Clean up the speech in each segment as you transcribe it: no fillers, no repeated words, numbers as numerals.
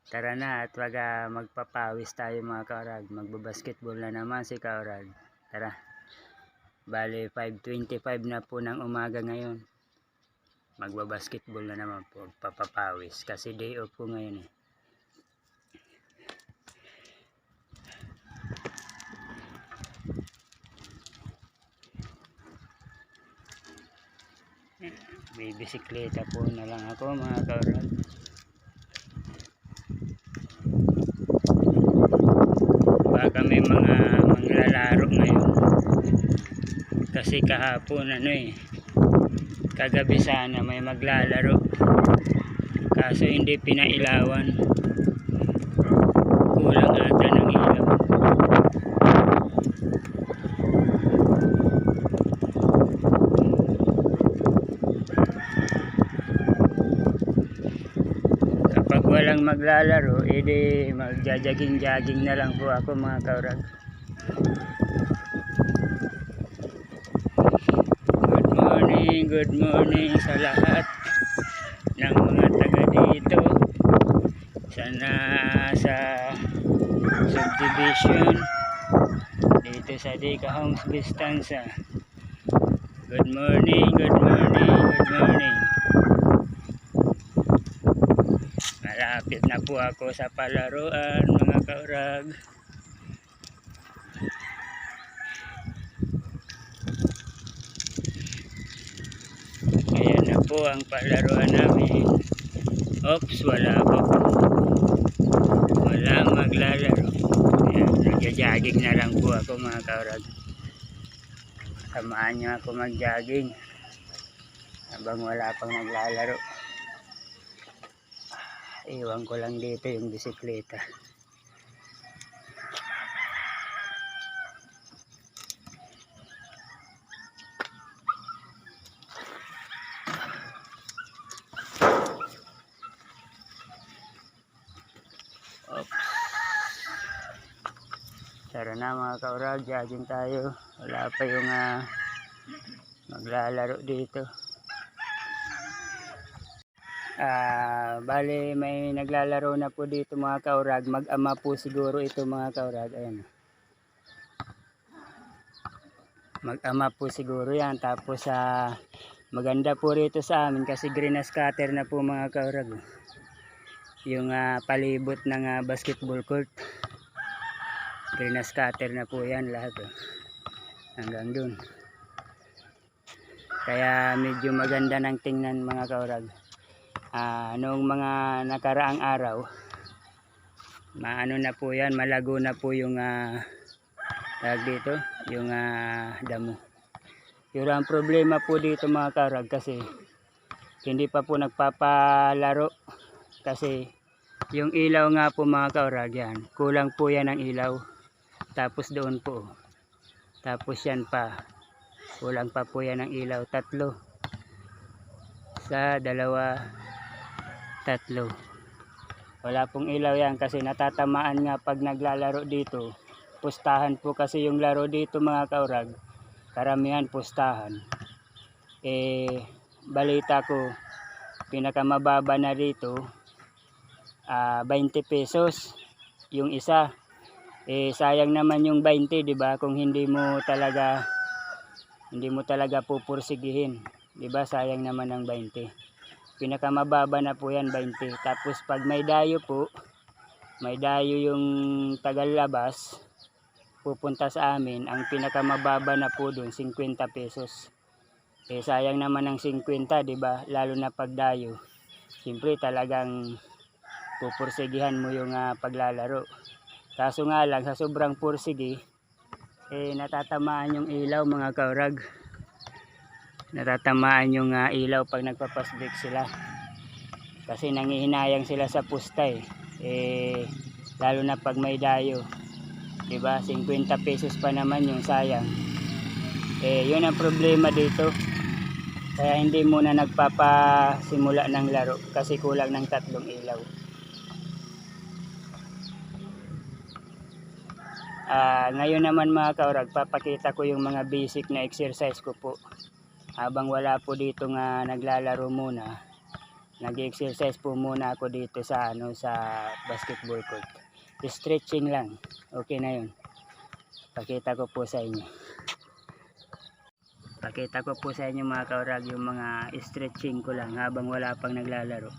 Tara na at wag magpapawis tayo mga kaurag. Magbabasketball na naman si kaurag. Tara. Bale 5:25 na po ng umaga ngayon. Magbabasketball na naman po. Papapawis kasi day off po ngayon eh. May bisikleta po na lang ako mga kaurag. Baka may mga manglalaro ngayon. Kasi kahapon kagabi sana may maglalaro. Kaso hindi pinailawan. Kulang ata ng ilaw. Kapag walang maglalaro, edi magja-jogging na lang po ako mga kaurag. Good morning sa lahat ng mga taga dito sa subdivision dito sa Dika Homes Bistanza. Good morning. Malapit na po ako sa palaruan mga kaurag. Ayan na po ang palaruan namin. Oops, wala maglalaro. Ayan, nagja-jogging na lang po ako mga kaurag. Samahan nyo ako mag-jogging habang wala pang maglalaro. Iwan ko lang dito yung bisikleta. Tara na mga kaurag, jogging tayo. Wala pa yung maglalaro dito. Bale may naglalaro na po dito mga kaurag. Mag-ama po siguro ito mga kaurag. Ayan. Mag-ama po siguro yan. Tapos maganda po rito sa amin kasi green scatter na po mga kaurag. Yung palibot ng basketball court. Green scatter na po yan lahat hanggang dun. Kaya medyo maganda ng tingnan mga kaurag. Noong mga nakaraang araw maano na po yan, malago na po yung tawag dito, yung damo. Pero ang problema po dito mga kaurag kasi hindi pa po nagpapalaro kasi yung ilaw nga po mga kaurag yan, kulang po yan ng ilaw. Tapos doon po, tapos yan pa, kulang pa po yan ng ilaw. 3 sa 2, 3. Wala pong ilaw yan kasi natatamaan nga pag naglalaro dito. Pustahan po kasi yung laro dito mga kaurag, karamihan pustahan. Balita ko pinakamababa na dito 20 pesos yung isa. Sayang naman yung 20, di ba? Kung hindi mo talaga pupursigihin, di ba? Sayang naman ang 20. Pinakamababa na po yan 20. Tapos pag may dayo po, may dayo yung Tagalabas pupunta sa amin, ang pinakamababa na po doon 50 pesos. Sayang naman ang 50, di ba? Lalo na pag dayo. Siyempre talagang pupursigihan mo yung paglalaro. Kaso nga lang sa sobrang pursigi natatamaan yung ilaw mga kaurag. Natatamaan yung ilaw pag nagpapasbik sila. Kasi nangihinayang sila sa pusta lalo na pag may dayo. Diba? 50 pesos pa naman yung sayang. Yun ang problema dito. Kaya hindi muna nagpapasimula ng laro kasi kulang ng 3 ilaw. Ngayon naman mga kaurag, papakita ko yung mga basic na exercise ko po habang wala po dito nga naglalaro muna. Nag-exercise po muna ako dito sa sa basketball court. Stretching lang. Okay na 'yun. Pakita ko po sa inyo. Pakita ko po sa inyo mga kaurag yung mga stretching ko lang habang wala pang naglalaro.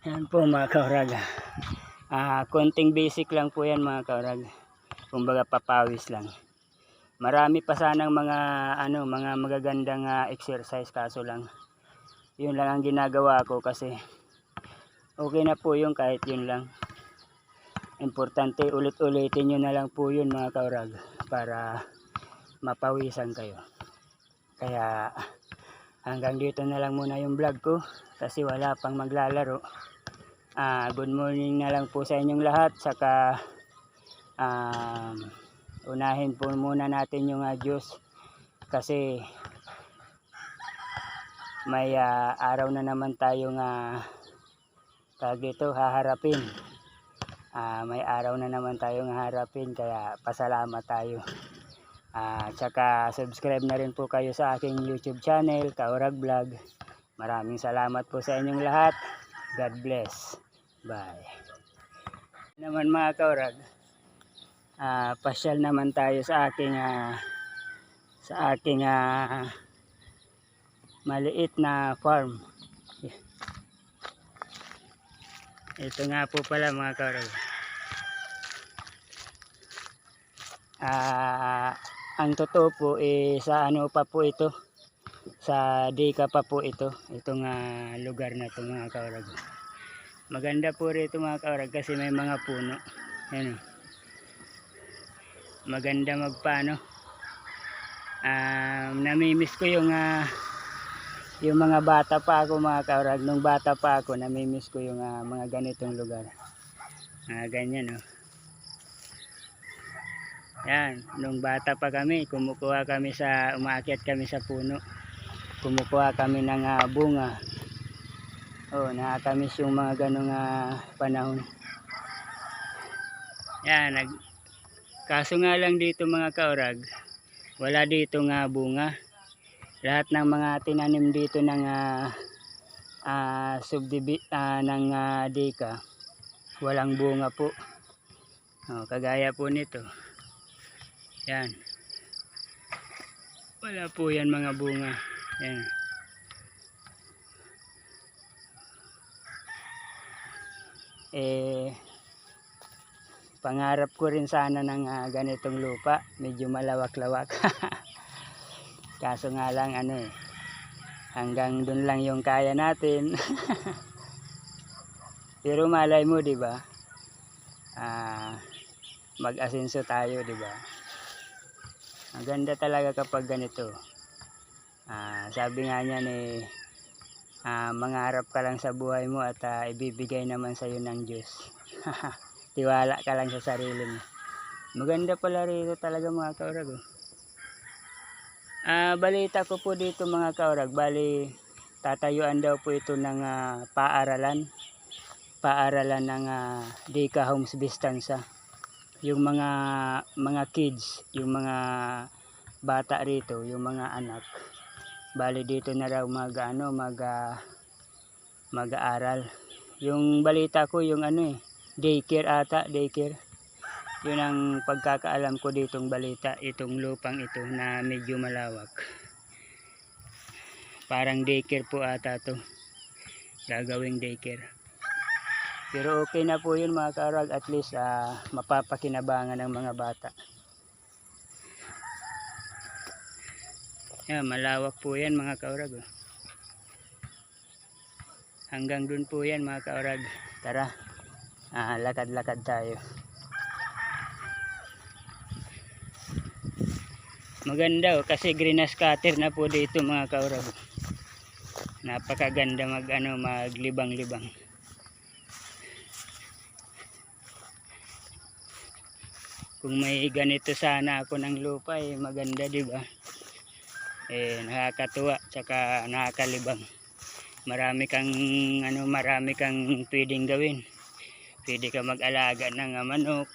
Yan po mga kaurag. Konting basic lang po yan mga kaurag. Kumbaga papawis lang. Marami pa sanang mga mga magagandang exercise, kaso lang yun lang ang ginagawa ko kasi okay na po yung kahit yun lang. Importante ulit-ulitin nyo na lang po yun mga kaurag para mapawisan kayo. Kaya hanggang dito na lang muna yung vlog ko kasi wala pang maglalaro. Good morning na lang po sa inyong lahat. Saka unahin po muna natin yung Diyos kasi may araw na naman tayong haharapin. May araw na naman tayong haharapin, kaya pasalamat tayo. Tsaka subscribe na rin po kayo sa aking YouTube channel, Kaurag Vlog. Maraming salamat po sa inyong lahat. God bless. Bye. Naman mga kaurag, pasyal naman tayo sa aking maliit na farm. Ito nga po pala mga kaurag. Ang totoo po sa ano pa po ito, sa Dika pa po ito, itong lugar na ito mga kaurag. Maganda po rito mga kaurag kasi may mga puno. Ayan, maganda magpaano. Namimiss ko yung mga bata pa ako mga kaurag. Nung bata pa ako, namimiss ko yung mga ganitong lugar. Ganyan oh. Yan, nung bata pa kami, umaakyat kami sa puno. Kumukuha kami ng bunga. Nakakamiss yung mga ganong panahon. Yan, kaso nga lang dito mga kaurag, wala dito bunga. Lahat ng mga tinanim dito ng ng Dika, walang bunga po. Kagaya po nito. Yan. Wala po yan mga bunga. Yan. Pangarap ko rin sana ng ganitong lupa, medyo malawak-lawak. Kaso nga lang hanggang dun lang yung kaya natin. Pero malay mo, 'di ba? Mag-asenso tayo, 'di ba? Ang ganda talaga kapag ganito. Sabi nga niyan mangarap ka lang sa buhay mo at ibibigay naman sa iyo ng Diyos. Tiwala ka lang sa sarili mo. Maganda pala rito talaga mga kaurag. Balita ko po dito mga kaurag, bali tatayuan daw po ito ng paaralan ng Dika Homes Vistanza. Yung mga kids, yung mga bata rito, yung mga anak, bali dito na raw mag-aaral. Yung balita ko yung daycare ata, daycare. Yun ang pagkakaalam ko ditong balita, itong lupang ito na medyo malawak. Parang daycare po ata to, gagawing daycare. Pero okay na po yun mga kaurag, at least mapapakinabangan ng mga bata. Yan, malawak po yan mga kaurag. Hanggang dun po yan mga kaurag. Tara, lakad-lakad tayo. Maganda kasi greenhouse cutter na po dito mga kaurag. Napakaganda maglibang-libang. Kung may ganito sana ako ng lupa maganda, 'di ba? Nakakatuwa tsaka nakakalibang. Marami kang pwedeng gawin. Pwede ka mag-alaga ng manok,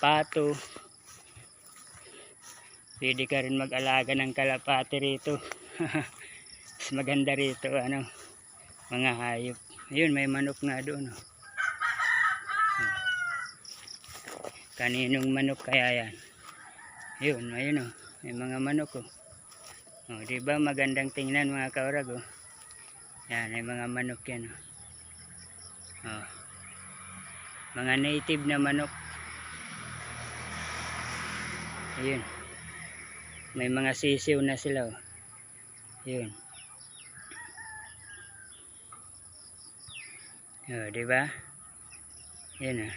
pato. Pwede ka rin mag-alaga ng kalapati rito. Mas maganda rito mga hayop. Ayun, may manok nga doon. Kaninong manok kaya yan? Ayun may mga manok. Diba magandang tingnan mga kaurag. Yan, may mga manok yan. Mga native na manok. Ayun, may mga sisiw na sila. Ayun. Diba? Yan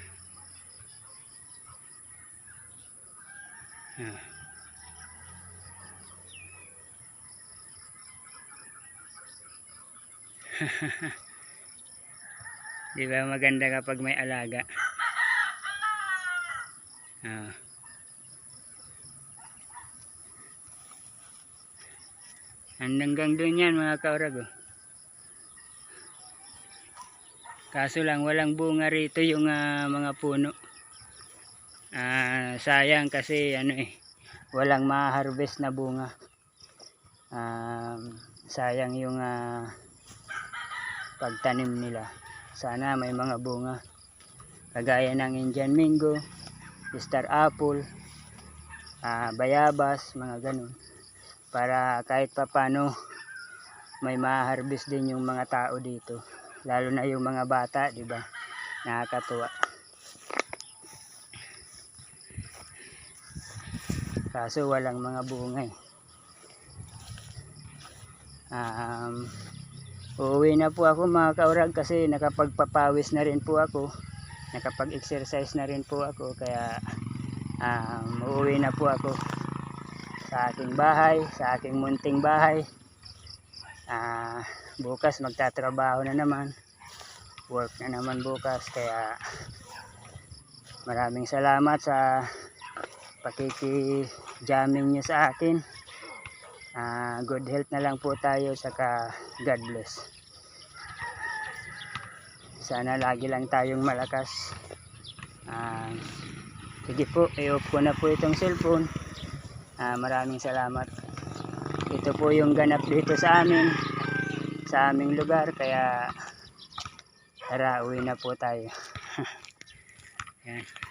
Diba maganda kapag may alaga. Hanggang doon yan mga kaurag. Kaso lang walang bunga rito yung mga puno. Sayang kasi walang ma-harvest na bunga. Sayang yung pagtanim nila. Sana may mga bunga. Kagaya ng Indian Mango, Star Apple, bayabas, mga ganun. Para kahit papano may ma-harvest din yung mga tao dito. Lalo na yung mga bata, di ba? Nakakatuwa. Kaso walang mga bunga eh. Uuwi na po ako mga kaurag kasi nakapagpapawis na rin po ako. Nakapag-exercise na rin po ako. Kaya uuwi na po ako sa aking bahay, sa aking munting bahay. Bukas magtatrabaho na naman. Work na naman bukas. Kaya maraming salamat sa pakiki-jamming nyo sa akin. Good health na lang po tayo, saka God bless. Sana lagi lang tayong malakas. Sige po, i-off ko na po itong cellphone. Maraming salamat. Ito po yung ganap dito sa amin, sa aming lugar. Kaya tara, uwi na po tayo. Yan.